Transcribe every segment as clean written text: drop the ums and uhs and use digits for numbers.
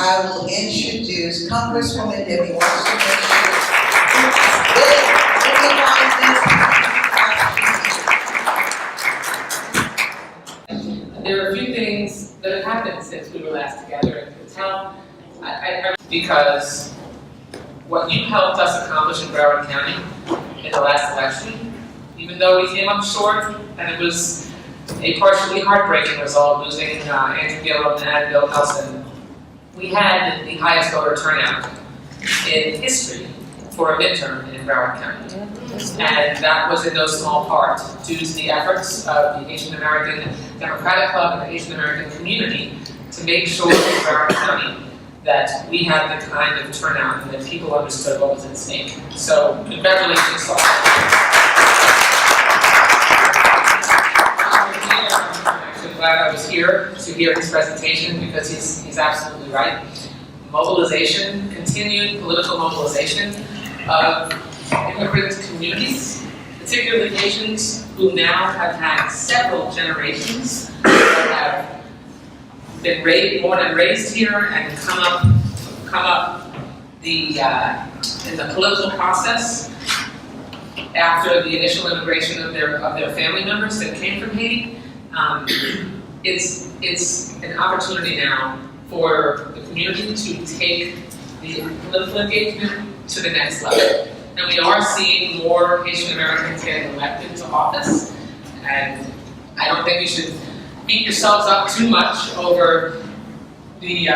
I will introduce Congresswoman Debbie Wasserman. There are a few things that have happened since we were last together in the town. Because what you helped us accomplish in Broward County in the last election, even though we came up short and it was a partially heartbreaking result, losing Andrew Gillum and Bill Nelson, we had the highest voter turnout in history for a midterm in Broward County. And that was in no small part due to the efforts of the Haitian American Democratic Club and the Haitian American community to make sure in Broward County that we had the kind of turnout and that people understood what was at stake. So congratulations to all. I'm glad I was here to hear his presentation because he's absolutely right. Mobilization, continued political mobilization of immigrant communities, particularly Haitians who now have had several generations that have been born and raised here and come up in the political process after the initial immigration of their family members that came from Haiti. It's an opportunity now for the community to take the political engagement to the next level. And we are seeing more Haitian Americans getting elected to office. And I don't think you should beat yourselves up too much over the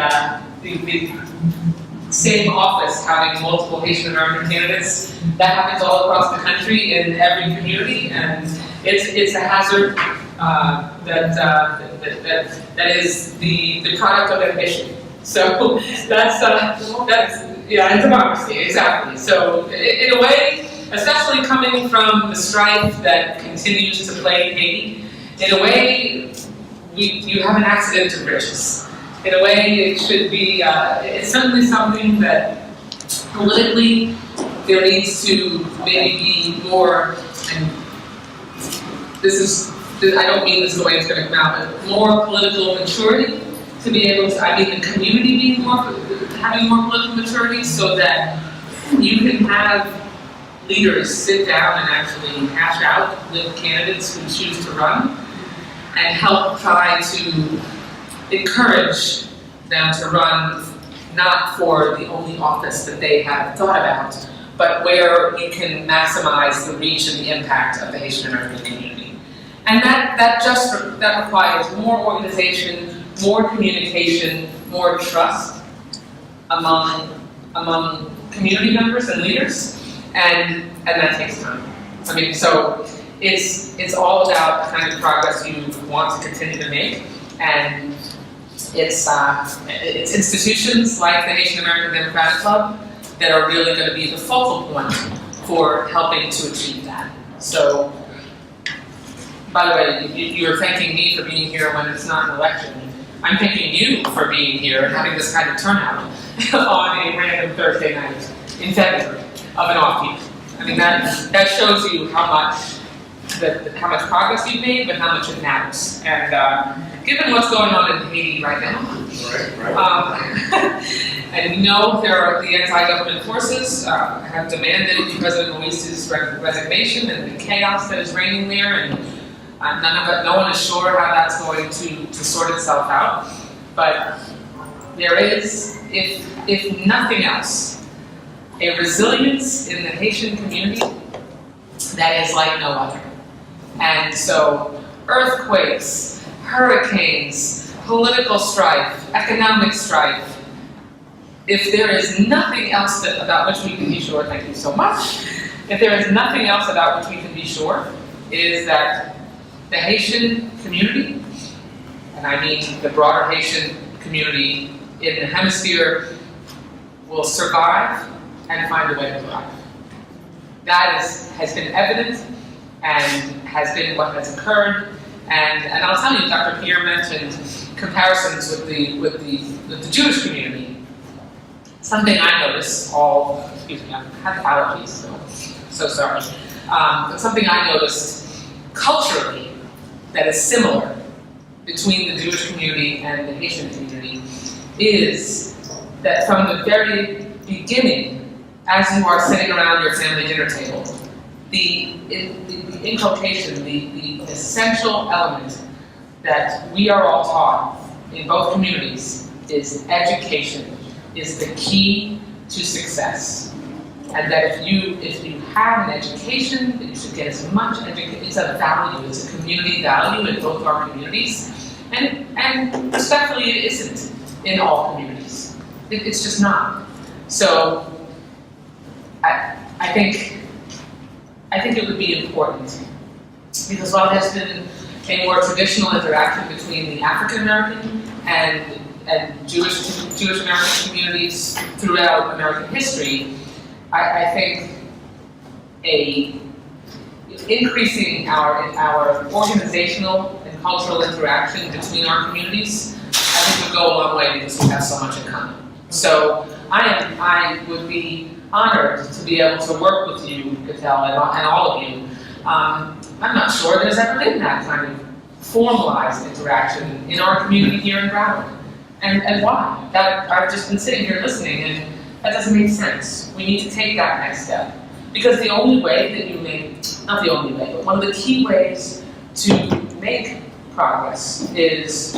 same office having multiple Haitian American candidates. That happens all across the country in every community, and it's a hazard that is the product of ambition. So that's yeah, democracy, exactly. So in a way, especially coming from the strife that continues to plague Haiti, in a way, you have an accident of riches. In a way, it should be, it's certainly something that politically there needs to maybe be more, and I don't mean this the way it's going to come out, but more political maturity to be able to, the community having more political maturity so that you can have leaders sit down and actually hash out with candidates who choose to run and help try to encourage them to run not for the only office that they have thought about, but where you can maximize the reach and the impact of the Haitian American community. And that requires more organization, more communication, more trust among community members and leaders, and that takes time. So it's all about the kind of progress you want to continue to make, and it's institutions like the Haitian American Democratic Club that are really going to be the focal point for helping to achieve that. So, by the way, you're thanking me for being here when it's not an election. I'm thanking you for being here and having this kind of turnout on a random Thursday night in February of an off-peak. I mean, that shows you how much progress you've made, but how much it matters. And given what's going on in Haiti right now, and we know there are the anti-government forces have demanded President Moise's resignation and the chaos that is reigning there, and no one is sure how that's going to sort itself out. But there is, if nothing else, a resilience in the Haitian community that is like no other. And so earthquakes, hurricanes, political strife, economic strife, if there is nothing else about which we can be sure, thank you so much, if there is nothing else about which we can be sure, it is that the Haitian community, and I mean the broader Haitian community in the hemisphere, will survive and find a way to thrive. That has been evident and has been what has occurred. And I'll tell you, Dr. Pierre mentioned comparisons with the Jewish community. Something I noticed, excuse me, I have allergies, so sorry. But something I noticed culturally that is similar between the Jewish community and the Haitian community is that from the very beginning, as you are sitting around your family dinner table, the inculcation, the essential element that we are all taught in both communities is education is the key to success. And that if you have an education, that you should get as much education. It's a value, it's a community value in both our communities. And respectfully, it isn't in all communities. It's just not. So I think it would be important, because while there's been a more traditional interaction between the African American and Jewish American communities throughout American history, I think increasing our organizational and cultural interaction between our communities, I think would go a long way, because we have so much in common. So I would be honored to be able to work with you, GuestL, and all of you. I'm not sure there's ever been that kind of formalized interaction in our community here in Broward. And why? I've just been sitting here listening, and that doesn't make sense. We need to take that next step. Because the only way that you not the only way, but one of the key ways to make progress is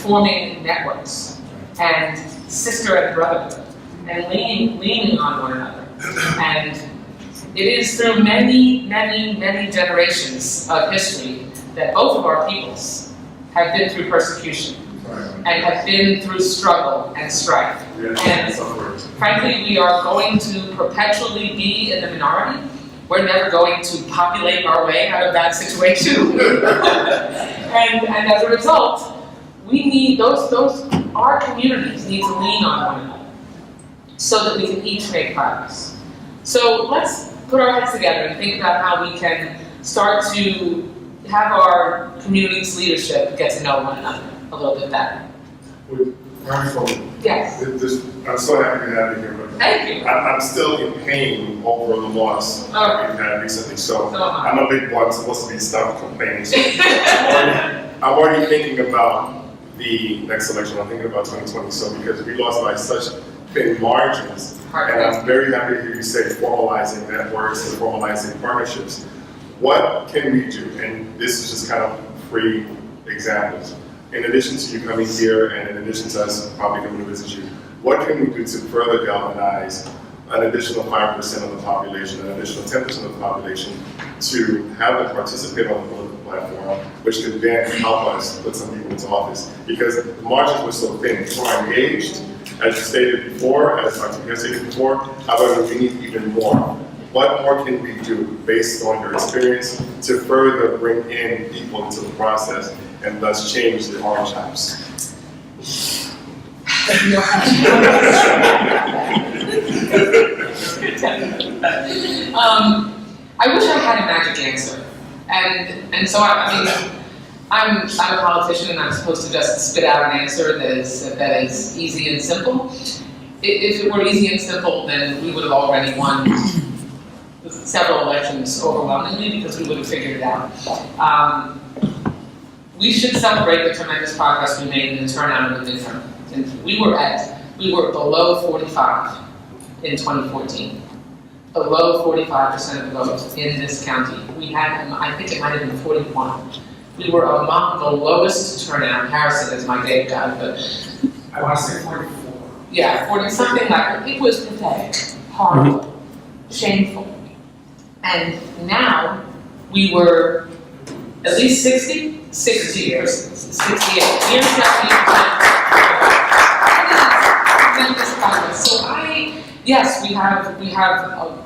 forming networks and sister and brotherhood and leaning on one another. And it is through many, many, many generations of history that both of our peoples have been through persecution and have been through struggle and strife. And frankly, we are going to perpetually be in the minority. We're never going to populate our way out of that situation. and as a result, we need our communities need to lean on one another so that we can each make progress. So let's put our heads together and think about how we can start to have our community's leadership get to know one another a little bit better. Yes. I'm so happy to have you here. But thank you. I'm still in pain over the loss that we've had recently. So I'm a big boy. I'm supposed to be stopped complaining. So I'm already thinking about the next election. I'm thinking about 2020. So because we lost by such thin margins, and I'm very happy to hear you say formalizing networks and formalizing partnerships. What can we do? And this is just kind of free examples. In addition to you coming here, and in addition to us probably coming to visit you, what can we do to further galvanize an additional 5% of the population, an additional 10% of the population, to have them participate on the political platform, which could then help us put some people into office? Because the margins were so thin. People are engaged, as you stated before, as Dr. Pierre stated before. However, we need even more. What more can we do, based on your experience, to further bring in people into the process and thus change the orange house? I wish I had a magic answer, and so I mean, I'm a politician and I'm supposed to just spit out an answer that is easy and simple. If it were easy and simple, then we would have already won several elections overwhelmingly because we would have figured it out. We should celebrate the tremendous progress we made in the turnout in the midterm. And we were below 45 in 2014. Below 45% of the vote in this county. We had, I think it might have been 41. We were among the lowest turnout. Harrison is my date guy, but I want to say 44. yeah, 40, something like that. It was pathetic, horrible, shameful. And now we were at least 68 years So yes, we have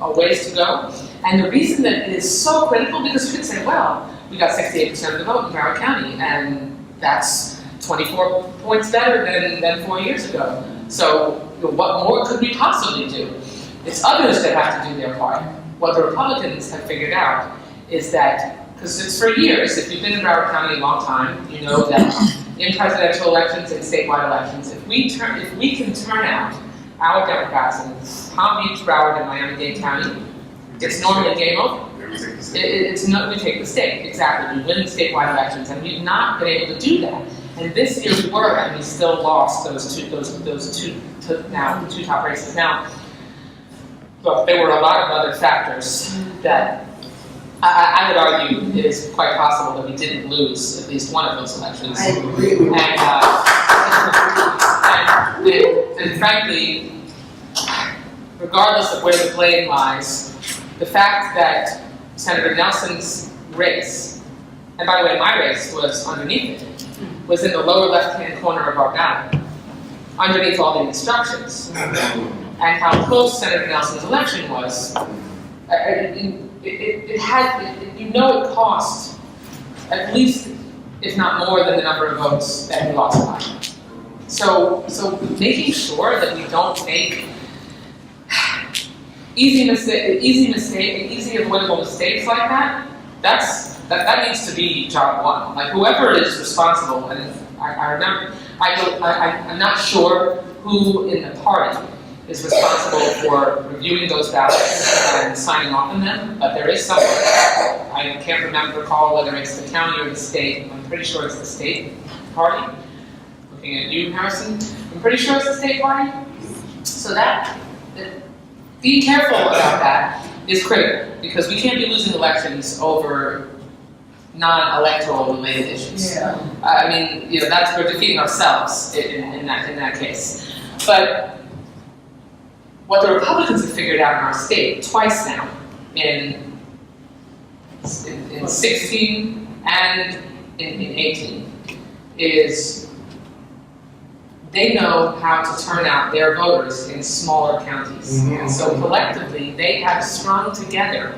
a ways to go. And the reason that it is so critical, because you could say, well, we got 68% of the vote in Broward County, and that's 24 points better than 4 years ago. So what more could we possibly do? It's others that have to do their part. What the Republicans have figured out is that, because it's for years, if you've been in Broward County a long time, you know that in presidential elections and statewide elections, if we can turn out our Democrats in Palm Beach, Broward, and Miami-Dade County, it's normally game over. We take the state, exactly. We win the statewide elections, and we've not been able to do that. And this year we were, and we still lost those two top races. Now, look, there were a lot of other factors that I would argue it is quite possible that we didn't lose at least one of those elections. I agree with and frankly, regardless of where the blame lies, the fact that Senator Nelson's race, and by the way, my race was underneath it, was in the lower left-hand corner of our ballot, underneath all the instructions, and how close Senator Nelson's election was. It cost at least, if not more, than the number of votes that he lost by. So making sure that we don't make easy avoidable mistakes like that, that needs to be job one. Like whoever is responsible, and I'm not sure who in the party is responsible for reviewing those ballots and signing off on them, but there is someone. I can't recall whether it's the county or the state. I'm pretty sure it's the state party. Looking at you, Harrison. I'm pretty sure it's the state party. So being careful about that is critical, because we can't be losing elections over non-electoral related issues. Yeah. I mean, we're defeating ourselves in that case. But what the Republicans have figured out in our state twice now, in 16 and in 18, is they know how to turn out their voters in smaller counties. Mm-hmm. And so collectively, they have strung together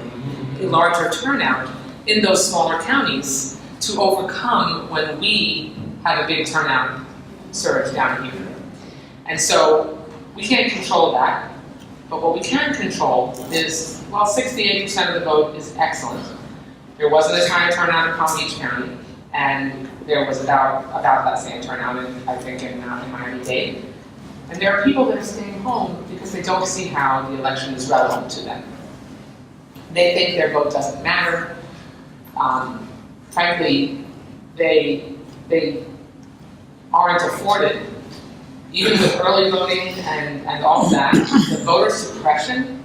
a larger turnout in those smaller counties to overcome when we have a big turnout surge down here. And so we can't control that. But what we can control is, well, 68% of the vote is excellent. There wasn't as high a turnout in Palm Beach County, and there was about that same turnout, in Miami-Dade. And there are people that are staying home because they don't see how the election is relevant to them. They think their vote doesn't matter. Frankly, they aren't afforded, even with early voting and all of that, the voter suppression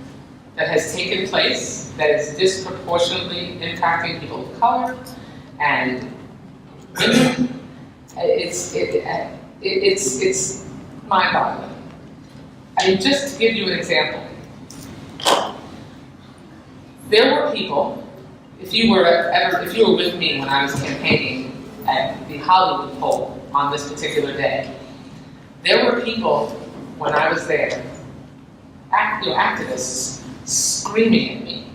that has taken place, that is disproportionately impacting people of color and women, it's mind-boggling. I mean, just to give you an example, there were people, if you were with me when I was campaigning at the Hollywood poll on this particular day, there were people, when I was there, activists, screaming at me,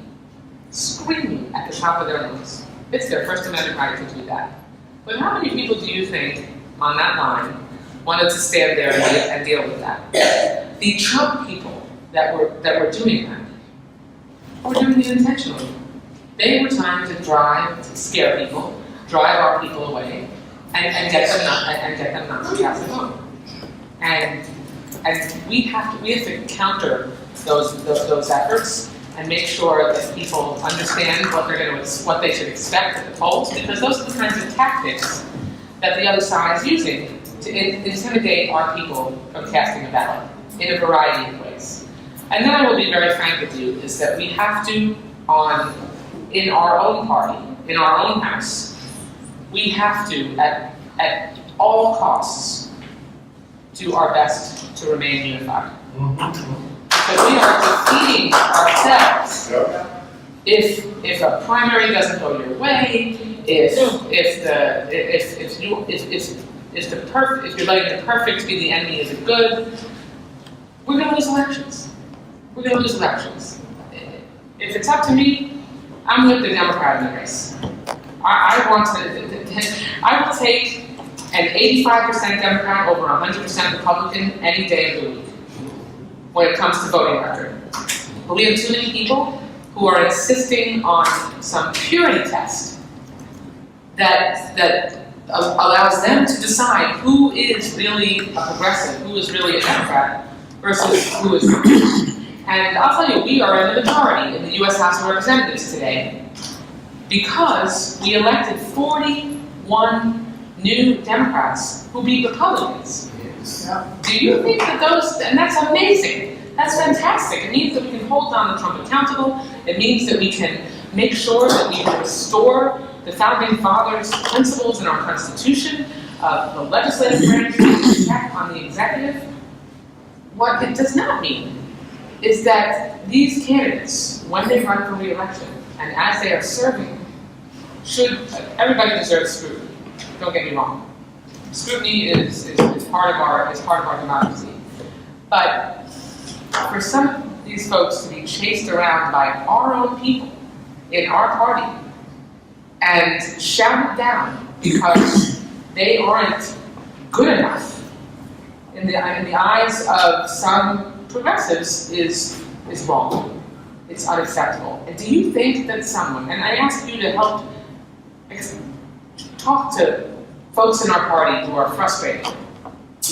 screaming at the top of their lungs. It's their First Amendment right to do that. But how many people do you think, on that line, wanted to stand there and deal with that? The Trump people that were doing that were doing it intentionally. They were trying to drive, to scare people. drive our people away, and get them not to cast a vote. And we have to counter those efforts and make sure that people understand what they should expect at the polls, because those are the kinds of tactics that the other side is using to intimidate our people from casting a ballot in a variety of ways. And then I will be very frank with you, is that we have to, in our own party, in our own house, we have to, at all costs, do our best to remain unified. Because we are defeating ourselves if a primary doesn't go your way, if you're letting the perfect be the enemy of the good, we're going to lose elections. We're going to lose elections. If it's up to me, I'm with the Democrat in the race. I will take an 85% Democrat over 100% Republican any day of the week when it comes to voting record. But we have too many people who are insisting on some purity test that allows them to decide who is really a progressive, who is really a Democrat, versus who is not. And I'll tell you, we are in the majority in the U.S. House of Representatives today because we elected 41 new Democrats who beat Republicans. Do you think that and that's amazing. That's fantastic. It means that we can hold Donald Trump accountable. It means that we can make sure that we can restore the Founding Fathers' principles in our Constitution, the legislative branch to check on the executive. What it does not mean is that these candidates, when they run for re-election, and as they are serving, everybody deserves scrutiny. Don't get me wrong. Scrutiny is part of our democracy. But for some of these folks to be chased around by our own people in our party and shouted down because they aren't good enough in the eyes of some progressives is wrong. It's unacceptable. And do you think that someone, and I ask you to help talk to folks in our party who are frustrated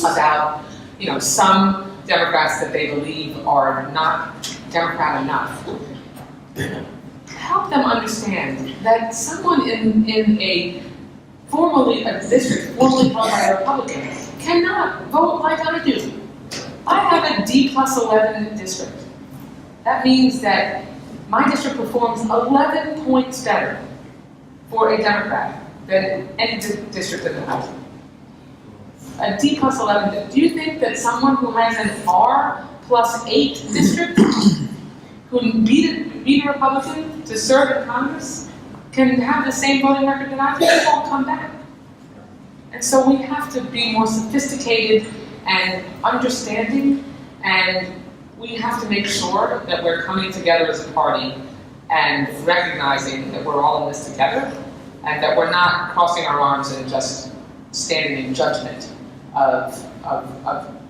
about, some Democrats that they believe are not Democrat enough. Help them understand that someone in a district formerly held by a Republican cannot vote like I do. I have a D+11 district. That means that my district performs 11 points better for a Democrat than any district in the country. A D+11. Do you think that someone who has an R+8 district, who beat a Republican to serve in Congress, can have the same voting record that I do? They won't come back. And so we have to be more sophisticated and understanding, and we have to make sure that we're coming together as a party and recognizing that we're all in this together, and that we're not crossing our arms and just standing in judgment of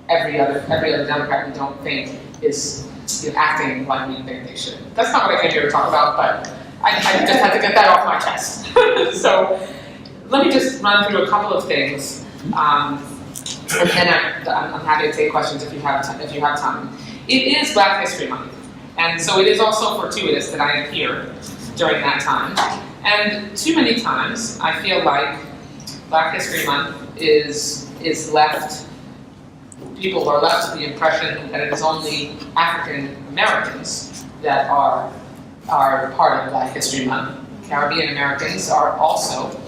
every other Democrat we don't think is acting like we think they should. That's not what I came here to talk about, but I just had to get that off my chest. So let me just run through a couple of things, and then I'm happy to take questions if you have time. It is Black History Month, and so it is also fortuitous that I am here during that time. And too many times I feel like Black History Month people are left with the impression that it is only African Americans that are part of Black History Month. Caribbean Americans are also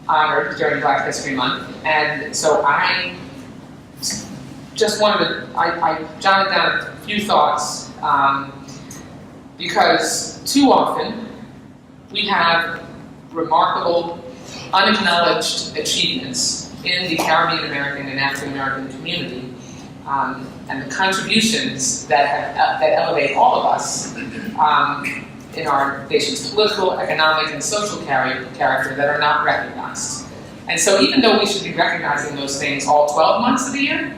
honored during Black History Month, and so I just I jotted down a few thoughts, because too often we have remarkable, unacknowledged achievements in the Caribbean American and African American community, and the contributions that elevate all of us in our nation's political, economic, and social character that are not recognized. And so even though we should be recognizing those things all 12 months of the year,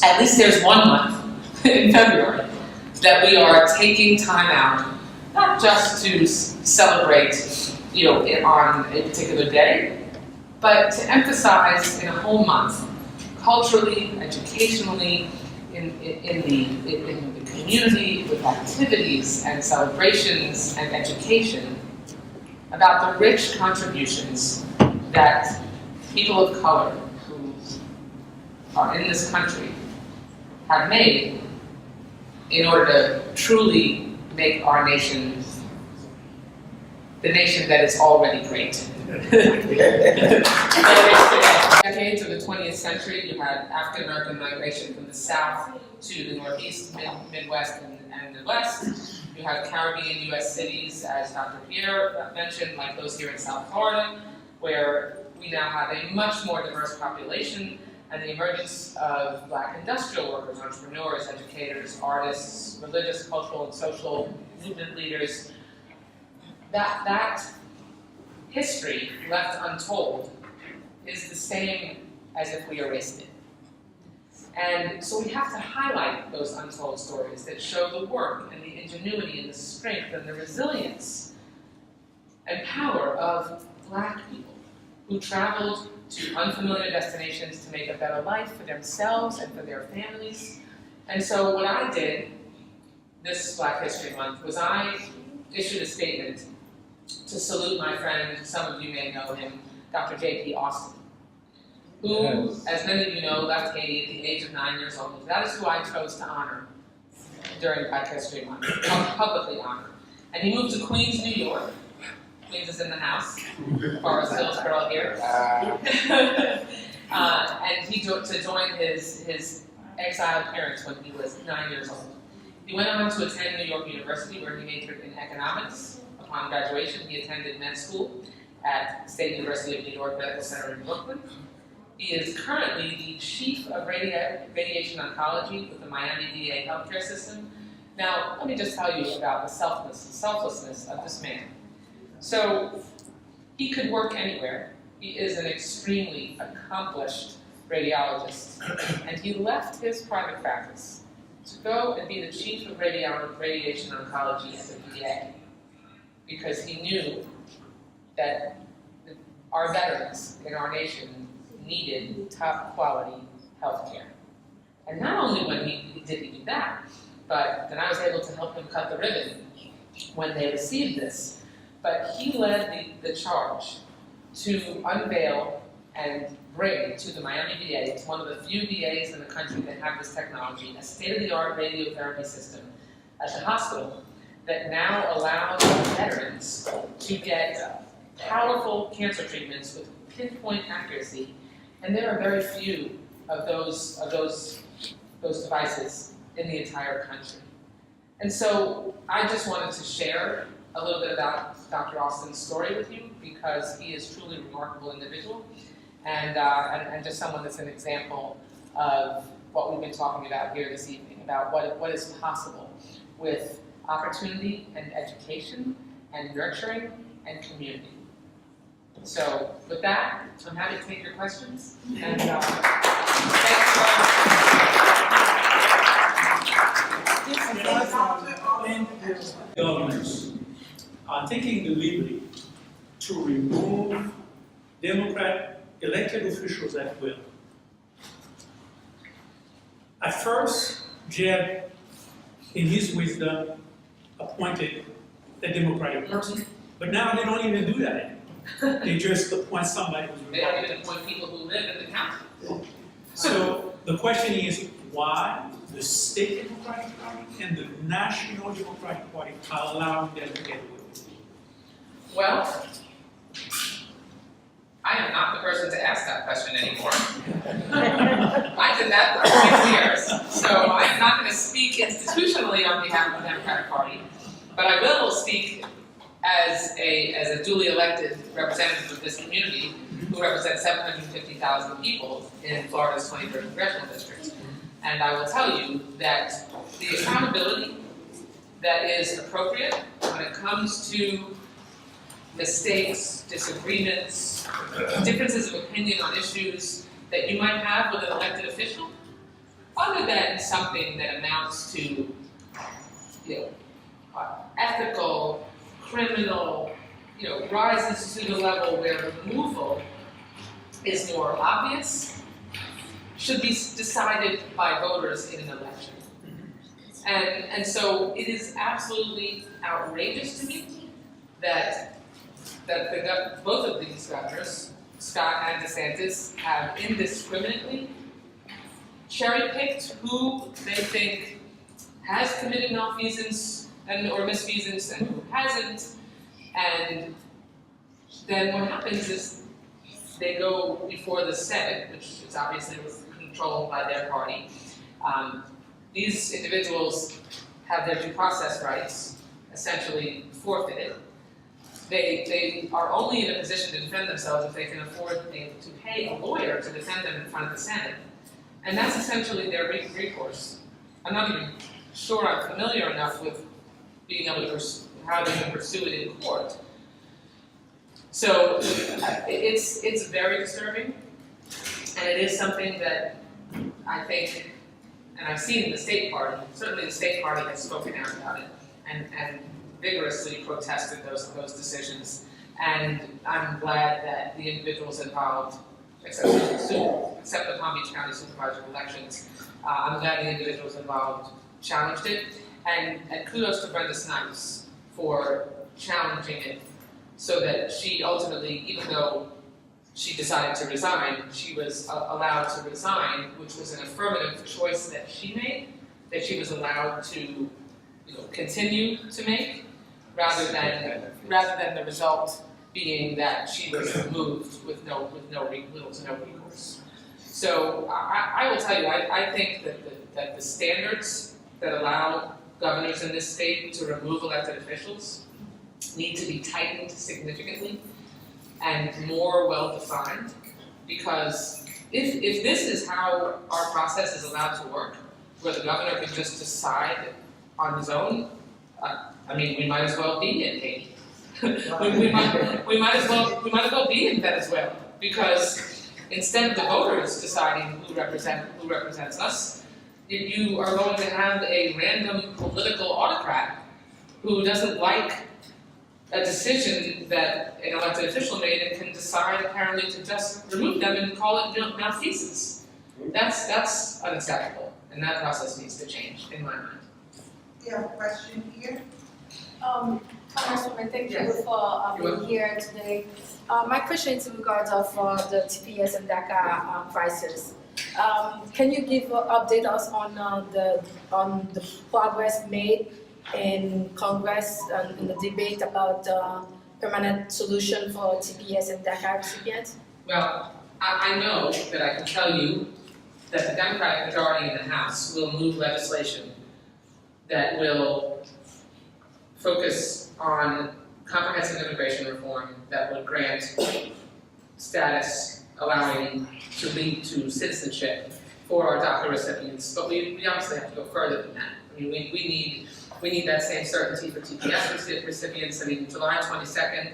at least there's 1 month in February that we are taking time out, not just to celebrate, on a particular day, But to emphasize in a whole month, culturally, educationally, in the community, with activities and celebrations and education, about the rich contributions that people of color who are in this country have made in order to truly make our nation the nation that is already great. Decades of the 20th century, you had African American migration from the South to the Northeast, Midwest, and the West. You have Caribbean U.S. cities, as Dr. Pierre mentioned, like those here in South Florida, where we now have a much more diverse population, and the emergence of Black industrial workers, entrepreneurs, educators, artists, religious, cultural, and social movement leaders. That history left untold is the same as if we erased it. And so we have to highlight those untold stories that show the work and the ingenuity and the strength and the resilience and power of Black people who traveled to unfamiliar destinations to make a better life for themselves and for their families. And so what I did this Black History Month was I issued a statement to salute my friend, some of you may know him, Dr. J.P. Austin, who, as many of you know, left Haiti at the age of 9 years old. That is who I chose to honor during Black History Month, publicly honor. And he moved to Queens, New York. Queens is in the house, Forest Hills girl here. And he to join his exiled parents when he was 9 years old. He went on to attend New York University, where he majored in economics. Upon graduation, he attended med school at State University of New York Medical Center in Brooklyn. He is currently the chief of radiation oncology with the Miami VA healthcare system. Now, let me just tell you about the selflessness of this man. So, he could work anywhere. He is an extremely accomplished radiologist, and he left his private practice to go and be the chief of radiation oncology at the VA, because he knew that our veterans in our nation needed top quality health care. And not only when did he do that, but then I was able to help him cut the ribbon when they received this. But he led the charge to unveil and bring to the Miami VA, it's one of the few VAs in the country that have this technology, a state-of-the-art radiotherapy system at the hospital that now allows veterans to get powerful cancer treatments with pinpoint accuracy, and there are very few of those devices in the entire country. And so I just wanted to share a little bit about Dr. Austin's story with you, because he is truly a remarkable individual, and just someone that's an example of what we've been talking about here this evening, about what is possible with opportunity and education and nurturing and community. So with that, I'm happy to take your questions. And Governors are taking the liberty to remove Democrat elected officials at will. At first, Jeb, in his wisdom, appointed a Democratic person, but now they don't even do that anymore. They just appoint somebody who's they don't even appoint people who live in the county. So the question is, why the state Democratic Party and the National Democratic Party are allowing them to get away with it? Well, I am not the person to ask that question anymore. I did that for 6 years, so I'm not going to speak institutionally on behalf of the Democratic Party, but I will speak as a duly elected representative of this community who represents 750,000 people in Florida's 23rd Congressional District. And I will tell you that the accountability that is appropriate when it comes to mistakes, disagreements, differences of opinion on issues that you might have with an elected official, other than something that amounts to, ethical, criminal, rises to the level where removal is more obvious should be decided by voters in an election. And so it is absolutely outrageous to me that both of these governors, Scott and DeSantis, have indiscriminately cherry-picked who they think has committed malfeasance or misfeasance and who hasn't. And then what happens is they go before the Senate, which is obviously controlled by their party. These individuals have their due process rights essentially forfeited. They are only in a position to defend themselves if they can afford to pay a lawyer to defend them in front of the Senate. And that's essentially their recourse. I'm not even sure I'm familiar enough with being able to how they can pursue it in court. So it's very disturbing, and it is something that I think, and I've seen in the state party, certainly the state party has spoken out about it and vigorously protested those decisions. And I'm glad that the individuals involved, except the Palm Beach County Supervisor of Elections, I'm glad the individuals involved challenged it. And kudos to Brenda Snipes for challenging it so that she ultimately, even though she decided to resign, she was allowed to resign, which was an affirmative choice that she made, that she was allowed to continue to make, rather than the result being that she was removed with little to no recourse. So I will tell you, I think that the standards that allow governors in this state to remove elected officials need to be tightened significantly and more well-defined, because if this is how our process is allowed to work, where the governor can just decide on his own, I mean, we might as well be in Haiti. we might as well be in Venezuela, because instead of the voters deciding who represents us, you are going to have a random political autocrat who doesn't like a decision that an elected official made and can decide apparently to just remove them and call it malfeasance. That's unacceptable, and that process needs to change, in my mind. You have a question here? Congresswoman, thank you Yes. for being here today. My question is in regards of the TPS and DACA crisis. Can you update us on the progress made in Congress and in the debate about permanent solution for TPS and DACA recipients? Well, I know that I can tell you that the Democratic majority in the House will move legislation that will focus on comprehensive immigration reform that would grant status allowing to lead to citizenship for our DACA recipients. But we obviously have to go further than that. I mean, we need that same certainty for TPS recipients. I mean, July 22nd,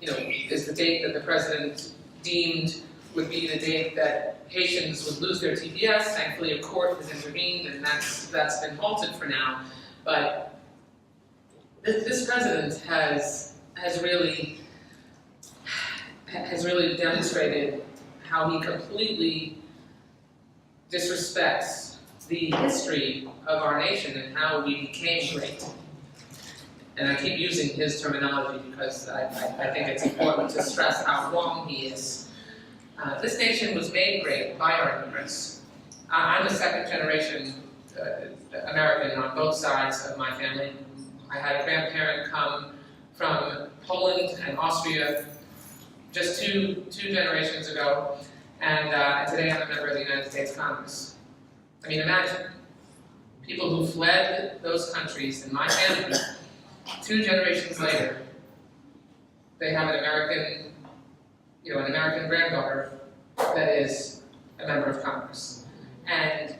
is the date that the president deemed would be the date that Haitians would lose their TPS. Thankfully, a court has intervened, and that's been halted for now. But this president has really demonstrated how he completely disrespects the history of our nation and how we became great. And I keep using his terminology because I think it's important to stress how wrong he is. This nation was made great by our immigrants. I'm a second generation American on both sides of my family. I had a grandparent come from Poland and Austria just two generations ago, and today I'm a member of the United States Congress. I mean, imagine people who fled those countries in my family. 2 generations later, they have an American granddaughter that is a member of Congress. And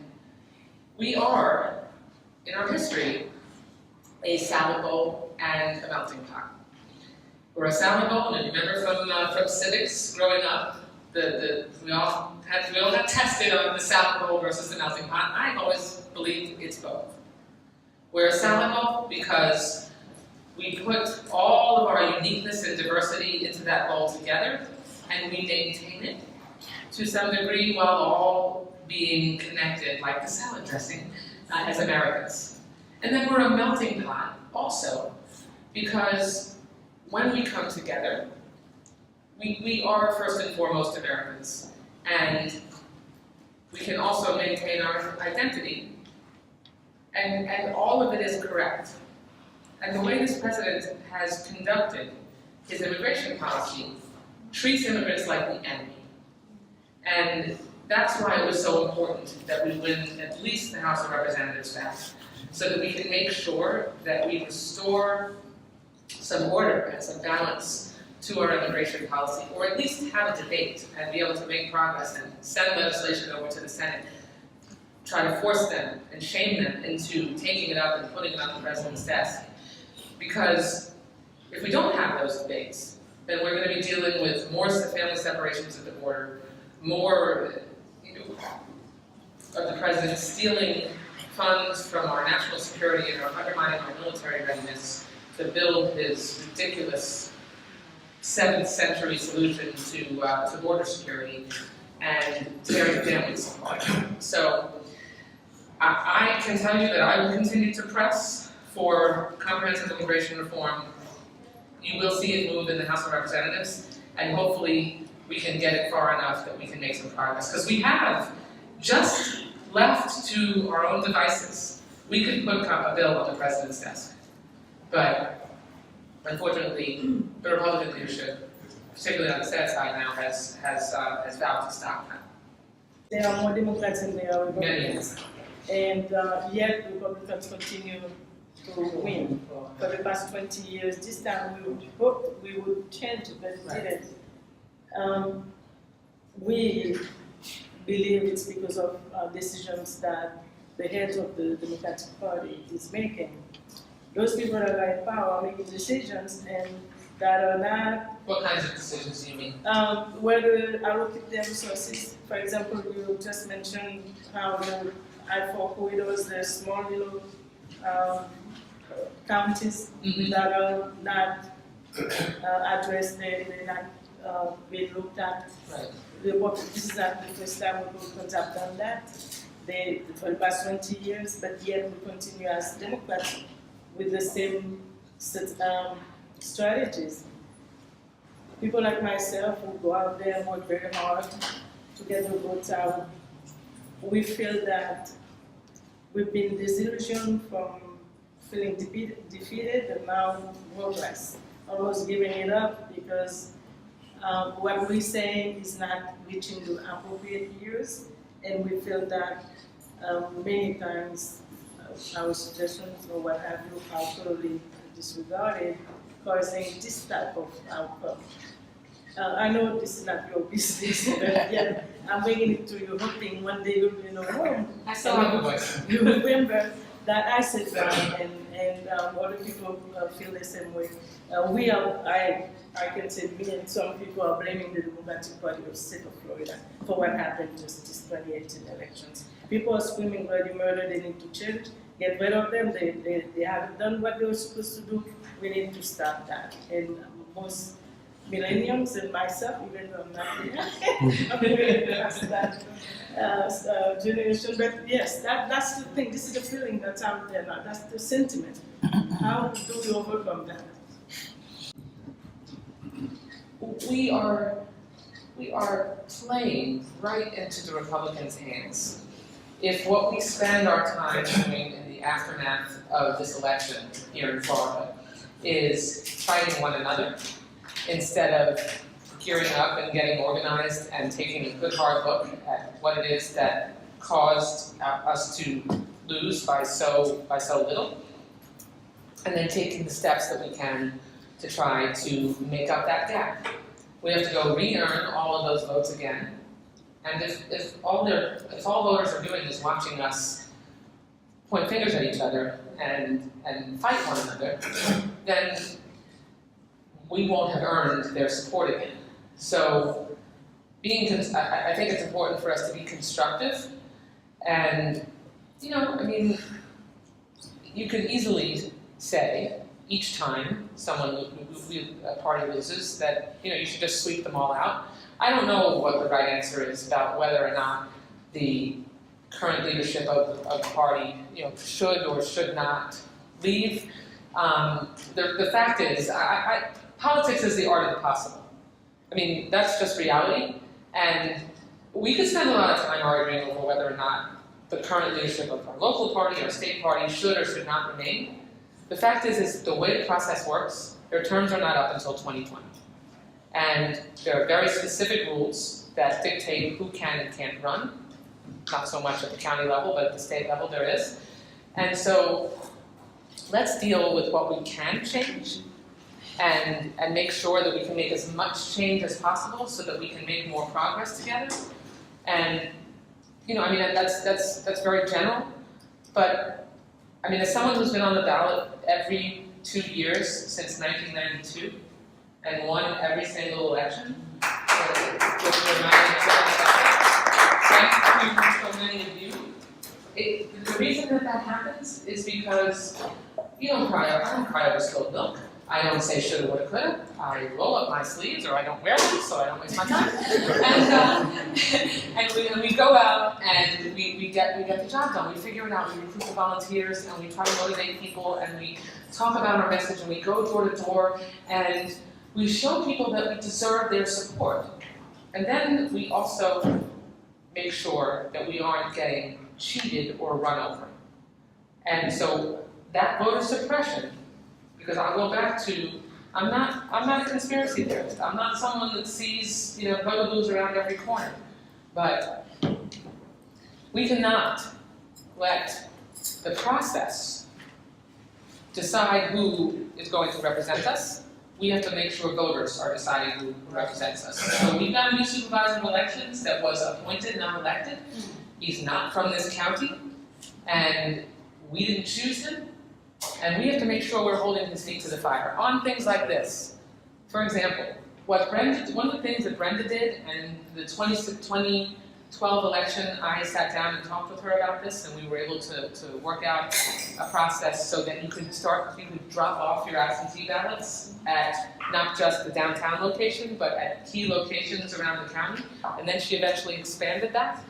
we are, in our history, a salad bowl and a melting pot. We're a salad bowl, and remember from civics growing up, we all got tested on the salad bowl versus the melting pot. I've always believed it's both. We're a salad bowl because we put all of our uniqueness and diversity into that bowl together, and we maintain it to some degree while all being connected like the salad dressing as Americans. And then we're a melting pot also, because when we come together, we are first and foremost Americans, and we can also maintain our identity. And all of it is correct. And the way this president has conducted his immigration policy treats immigrants like the enemy. And that's why it was so important that we win at least the House of Representatives back, so that we can make sure that we restore some order and some balance to our immigration policy, or at least have a debate and be able to make progress and send legislation over to the Senate, try to force them and shame them into taking it up and putting it on the president's desk. Because if we don't have those debates, then we're going to be dealing with more family separations at the border, more of the president stealing funds from our national security and undermining our military readiness to build his ridiculous 7th century solution to border security and tearing families apart. So I can tell you that I will continue to press for comprehensive immigration reform. You will see it move in the House of Representatives, and hopefully we can get it far enough that we can make some progress. Because we have, just left to our own devices, we could put a bill on the president's desk. But unfortunately, the Republican leadership, particularly on the Senate side now, has vowed to stop that. There are more Democrats than there are Yes. Republicans. And yet Republicans continue to win. For the past 20 years, this time we hoped we would change it, but it didn't. We believe it's because of decisions that the heads of the Democratic Party is making. Those people that are in power are making decisions and that are not. What kinds of decisions do you mean? Whether allocate their resources. For example, you just mentioned how the I-4 corridors, the small little counties that are not addressed, they're not being looked at. Right. This is not the first time Republicans have done that. For the past 20 years, but yet we continue as Democrats with the same strategies. People like myself who go out there and work very hard to get the votes out, we feel that we've been disillusioned from feeling defeated and now hopeless, almost giving it up because what we're saying is not reaching the appropriate ears, and we feel that many times our suggestions or what have you are totally disregarded, causing this type of outcome. I know this is not your business, but yet I'm bringing it to you, hoping one day you'll be in a room. I still have a voice. You remember that I sit down and other people feel the same way. I can say me and some people are blaming the Democratic Party of the state of Florida for what happened just this 2018 elections. People are screaming bloody murder, they need to change, get rid of them, they haven't done what they were supposed to do, we need to stop that. And most millennials and myself, even though I'm not there, I'm really past that generation. But yes, that's the thing, this is the feeling that's out there now, that's the sentiment. How do we overcome that? We are playing right into the Republicans' hands. If what we spend our time doing in the aftermath of this election here in Florida is fighting one another, instead of gearing up and getting organized and taking a good hard look at what it is that caused us to lose by so little, and then taking the steps that we can to try to make up that gap. We have to go re-earn all of those votes again. And if all voters are doing is watching us point fingers at each other and fight one another, then we won't have earned their support again. So I think it's important for us to be constructive. And, you could easily say, each time a party loses, that you should just sweep them all out. I don't know what the right answer is about whether or not the current leadership of the party, should or should not leave. The fact is, politics is the art of the possible. I mean, that's just reality, and we could spend a lot of time arguing over whether or not the current leadership of our local party or state party should or should not remain. The fact is the way the process works, their terms are not up until 2020. And there are very specific rules that dictate who can and can't run. Not so much at the county level, but at the state level there is. And so let's deal with what we can change and make sure that we can make as much change as possible so that we can make more progress together. And that's very general, but I mean, as someone who's been on the ballot every 2 years since 1992 and won every single election, so many of you, the reason that happens is because I don't cry over spilled milk. I don't say shoulda, woulda, coulda. I roll up my sleeves, or I don't wear them, so I don't waste my time. And we go out and we get the job done. We figure it out. We recruit the volunteers, and we try to motivate people, and we talk about our message, and we go door to door, and we show people that we deserve their support. And then we also make sure that we aren't getting cheated or run over. And so that voter suppression. Because I'll go back to, I'm not a conspiracy theorist. I'm not someone that sees, bugaboos around every corner. But we cannot let the process decide who is going to represent us. We have to make sure voters are deciding who represents us. So we've got a new supervisor of elections that was appointed, not elected. He's not from this county, and we didn't choose him. And we have to make sure we're holding his feet to the fire on things like this. For example, one of the things that Brenda did in the 2012 election, I sat down and talked with her about this, and we were able to work out a process so that you could drop off your absentee ballots at not just the downtown location, but at key locations around the county. And then she eventually expanded that.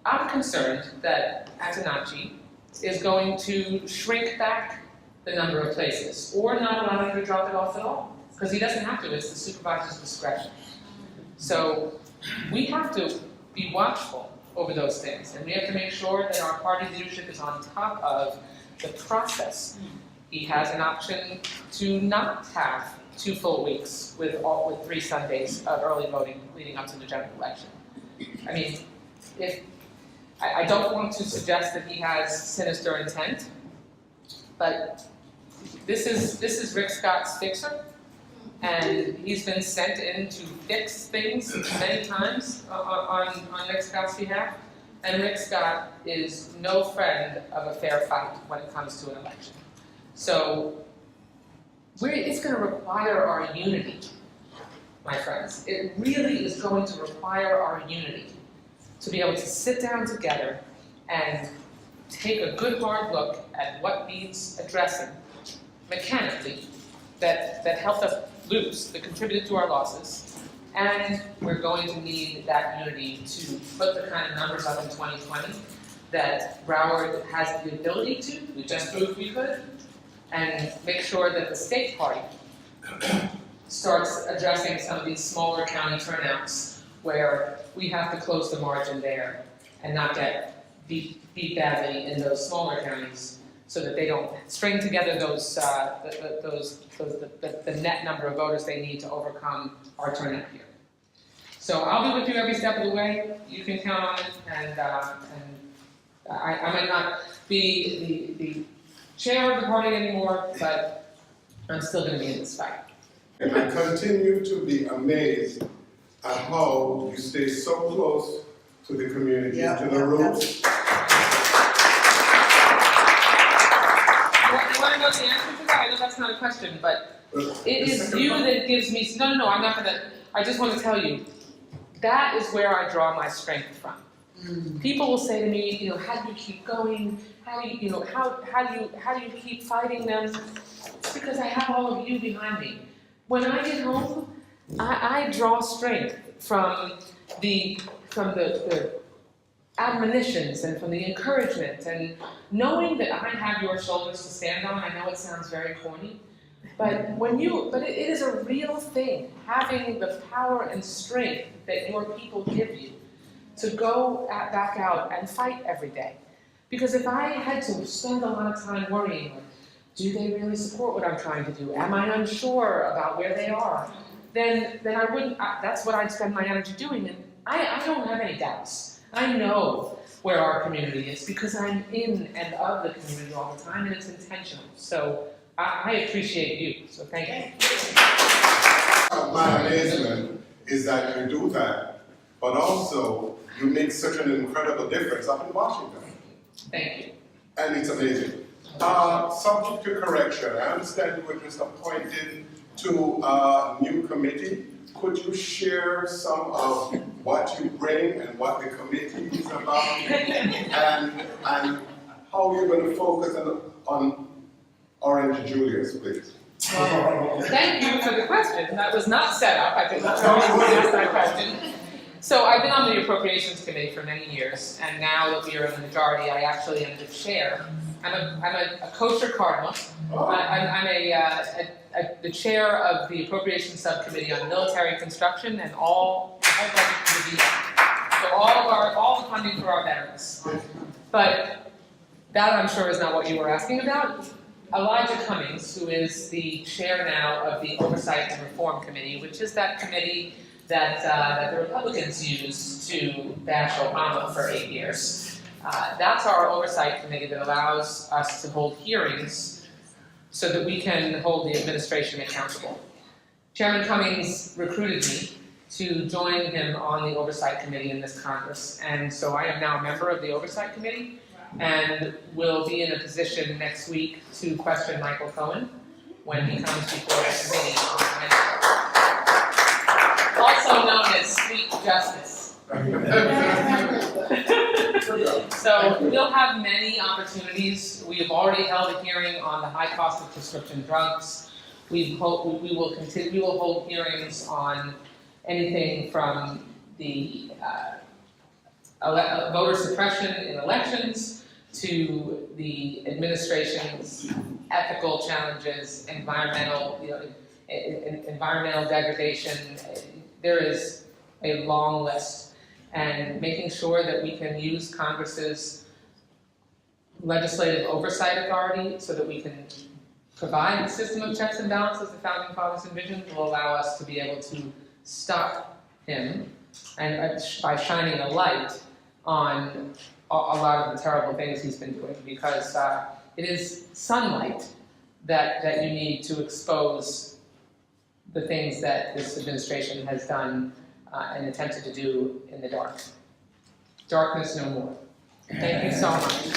I'm concerned that Atanachi is going to shrink back the number of places, or not allow him to drop it off at all, because he doesn't have to, it's the supervisor's discretion. So we have to be watchful over those things, and we have to make sure that our party leadership is on top of the process. He has an option to not have 2 full weeks with 3 Sundays of early voting leading up to the general election. I mean, I don't want to suggest that he has sinister intent, but this is Rick Scott's fixer, and he's been sent in to fix things many times on Rick Scott's behalf, and Rick Scott is no friend of a fair fight when it comes to an election. So it's going to require our unity, my friends. It really is going to require our unity to be able to sit down together and take a good hard look at what needs addressing mechanically that helped us lose, that contributed to our losses. And we're going to need that unity to put the kind of numbers up in 2020 that Broward has the ability to, we just proved we could, and make sure that the state party starts addressing some of these smaller county turnouts where we have to close the margin there and not get beat badly in those smaller counties, so that they don't string together the net number of voters they need to overcome our turnout here. So I'll be with you every step of the way. You can count on it, and I might not be the chair of the party anymore, but I'm still going to be in this fight. And I continue to be amazed at how you stay so close to the community, to the roots. You want to know the answer to that? I know that's not a question, but it is you that gives me, no, I'm not going to, I just want to tell you, that is where I draw my strength from. People will say to me, how do you keep going? How do you keep fighting them? It's because I have all of you behind me. When I get home, I draw strength from the admonitions and from the encouragement and knowing that I have your shoulders to stand on. I know it sounds very corny, but it is a real thing, having the power and strength that your people give you to go back out and fight every day. Because if I had to spend a lot of time worrying, like, do they really support what I'm trying to do? Am I unsure about where they are? Then I wouldn't, that's what I'd spend my energy doing. And I don't have any doubts. I know where our community is because I'm in and of the community all the time, and it's intentional. So I appreciate you, so thank you. My amazement is that you do that, but also you make such an incredible difference up in Washington. Thank you. And it's amazing. Subject to correction, I understand you were just appointed to a new committee. Could you share some of what you bring and what the committee is about, and how you're going to focus on Orange Julius, please? Thank you for the question. That was not set up. I did not know you would ask that question. So I've been on the Appropriations Committee for many years, and now that we are in the majority, I actually am the chair. I'm a kosher cardinal. I'm the chair of the Appropriations Subcommittee on Military Construction and all budget review. So all the funding for our veterans. But that I'm sure is not what you were asking about. Elijah Cummings, who is the chair now of the Oversight and Reform Committee, which is that committee that the Republicans used to bash Obama for 8 years. That's our oversight committee that allows us to hold hearings so that we can hold the administration accountable. Chairman Cummings recruited me to join him on the oversight committee in this Congress, and so I am now a member of the oversight committee and will be in a position next week to question Michael Cohen when he comes before the committee on Wednesday. Also known as Sweet Justice. So we'll have many opportunities. We have already held a hearing on the high cost of prescription drugs. We will hold hearings on anything from the voter suppression in elections to the administration's ethical challenges, environmental degradation. There is a long list. And making sure that we can use Congress's legislative oversight authority so that we can provide the system of checks and balances the Founding Fathers envisioned will allow us to be able to stop him and by shining a light on a lot of the terrible things he's been doing, because it is sunlight that you need to expose the things that this administration has done and attempted to do in the dark. Darkness no more. Thank you so much.